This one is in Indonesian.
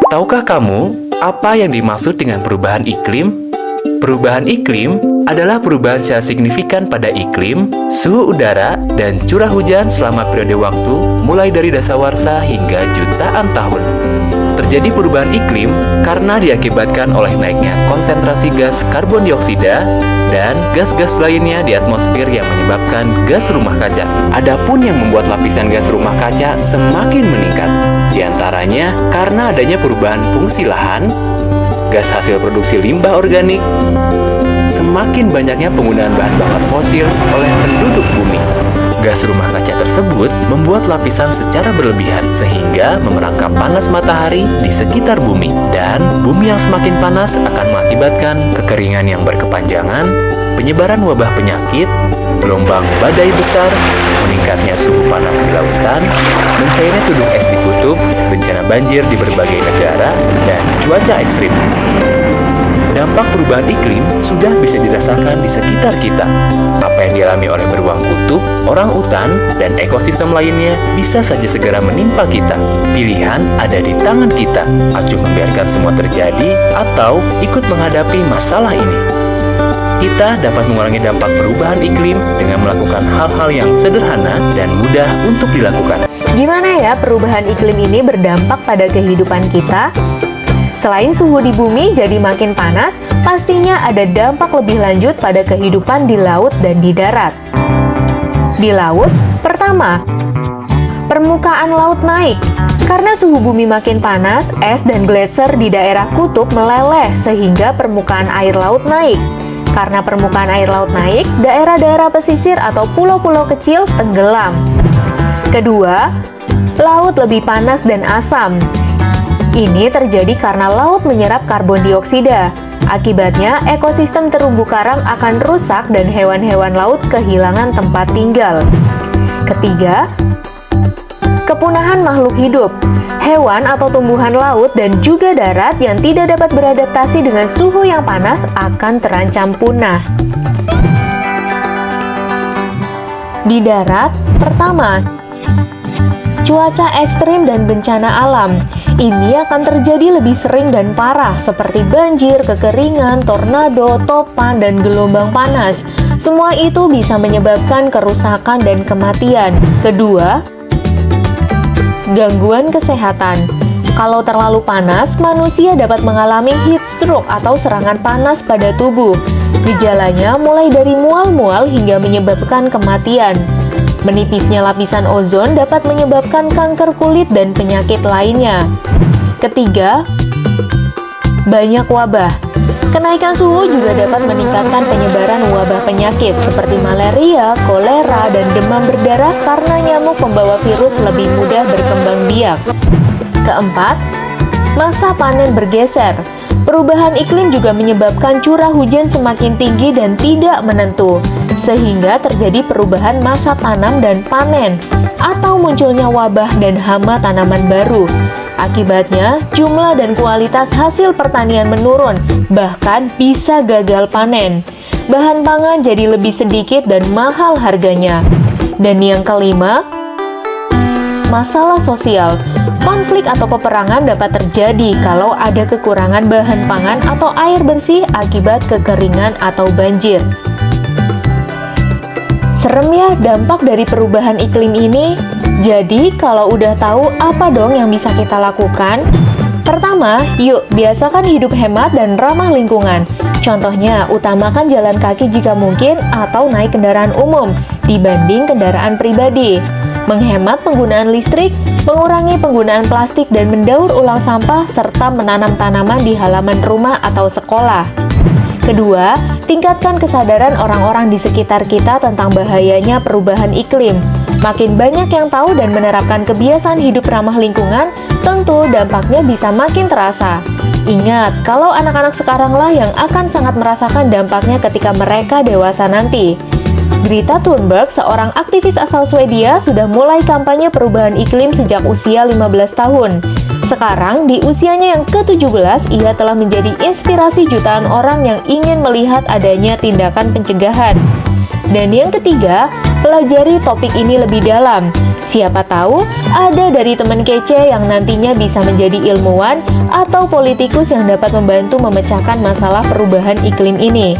Tahukah kamu apa yang dimaksud dengan perubahan iklim? Perubahan iklim adalah perubahan secara signifikan pada iklim, suhu udara, dan curah hujan selama periode waktu mulai dari dasawarsa hingga jutaan tahun. Terjadi perubahan iklim karena diakibatkan oleh naiknya konsentrasi gas karbon dioksida dan gas-gas lainnya di atmosfer yang menyebabkan gas rumah kaca. Adapun yang membuat lapisan gas rumah kaca semakin meningkat, diantaranya karena adanya perubahan fungsi lahan, gas hasil produksi limbah organik, semakin banyaknya penggunaan bahan bakar fosil oleh penduduk bumi. Gas rumah kaca tersebut membuat lapisan secara berlebihan sehingga memerangkap panas matahari di sekitar bumi. Dan bumi yang semakin panas akan mengakibatkan kekeringan yang berkepanjangan, penyebaran wabah penyakit, gelombang badai besar, meningkatnya suhu panas di lautan, mencairnya tudung es di kutub, bencana banjir di berbagai negara, dan cuaca ekstrim. Dampak perubahan iklim sudah bisa dirasakan di sekitar kita. Apa yang dialami oleh beruang kutub, orang utan, dan ekosistem lainnya bisa saja segera menimpa kita. Pilihan ada di tangan kita, acuh membiarkan semua terjadi atau ikut menghadapi masalah ini. Kita dapat mengurangi dampak perubahan iklim dengan melakukan hal-hal yang sederhana dan mudah untuk dilakukan. Gimana ya perubahan iklim ini berdampak pada kehidupan kita? Selain suhu di bumi jadi makin panas, pastinya ada dampak lebih lanjut pada kehidupan di laut dan di darat. Di laut, pertama, permukaan laut naik. Karena suhu bumi makin panas, es dan gletser di daerah kutub meleleh sehingga permukaan air laut naik. Karena permukaan air laut naik, daerah-daerah pesisir atau pulau-pulau kecil tenggelam. Kedua, laut lebih panas dan asam. Ini terjadi karena laut menyerap karbon dioksida. Akibatnya, ekosistem terumbu karang akan rusak dan hewan-hewan laut kehilangan tempat tinggal. Ketiga, kepunahan makhluk hidup. Hewan atau tumbuhan laut dan juga darat yang tidak dapat beradaptasi dengan suhu yang panas akan terancam punah. Di darat, pertama, cuaca ekstrim dan bencana alam. Ini akan terjadi lebih sering dan parah seperti banjir, kekeringan, tornado, topan, dan gelombang panas. Semua itu bisa menyebabkan kerusakan dan kematian. Kedua, gangguan kesehatan. Kalau terlalu panas, manusia dapat mengalami heat stroke atau serangan panas pada tubuh. Gejalanya mulai dari mual-mual hingga menyebabkan kematian. Menipisnya lapisan ozon dapat menyebabkan kanker kulit dan penyakit lainnya. Ketiga, banyak wabah. Kenaikan suhu juga dapat meningkatkan penyebaran wabah penyakit seperti malaria, kolera, dan demam berdarah karena nyamuk pembawa virus lebih mudah berkembang biak. Keempat, masa panen bergeser. Perubahan iklim juga menyebabkan curah hujan semakin tinggi dan tidak menentu, sehingga terjadi perubahan masa tanam dan panen, atau munculnya wabah dan hama tanaman baru. Akibatnya, jumlah dan kualitas hasil pertanian menurun, bahkan bisa gagal panen. Bahan pangan jadi lebih sedikit dan mahal harganya. Dan yang kelima, masalah sosial. Konflik atau peperangan dapat terjadi kalau ada kekurangan bahan pangan atau air bersih akibat kekeringan atau banjir. Serem ya dampak dari perubahan iklim ini. Jadi kalau udah tahu apa dong yang bisa kita lakukan? Pertama, yuk biasakan hidup hemat dan ramah lingkungan. Contohnya, utamakan jalan kaki jika mungkin atau naik kendaraan umum dibanding kendaraan pribadi. Menghemat penggunaan listrik, mengurangi penggunaan plastik dan mendaur ulang sampah, serta menanam tanaman di halaman rumah atau sekolah. Kedua, tingkatkan kesadaran orang-orang di sekitar kita tentang bahayanya perubahan iklim. Makin banyak yang tahu dan menerapkan kebiasaan hidup ramah lingkungan, tentu dampaknya bisa makin terasa. Ingat, kalau anak-anak sekaranglah yang akan sangat merasakan dampaknya ketika mereka dewasa nanti. Greta Thunberg, seorang aktivis asal Swedia, sudah mulai kampanye perubahan iklim sejak usia 15 tahun. Sekarang, di usianya yang ke-17, ia telah menjadi inspirasi jutaan orang yang ingin melihat adanya tindakan pencegahan. Dan yang ketiga, pelajari topik ini lebih dalam. Siapa tahu ada dari teman kece yang nantinya bisa menjadi ilmuwan atau politikus yang dapat membantu memecahkan masalah perubahan iklim ini.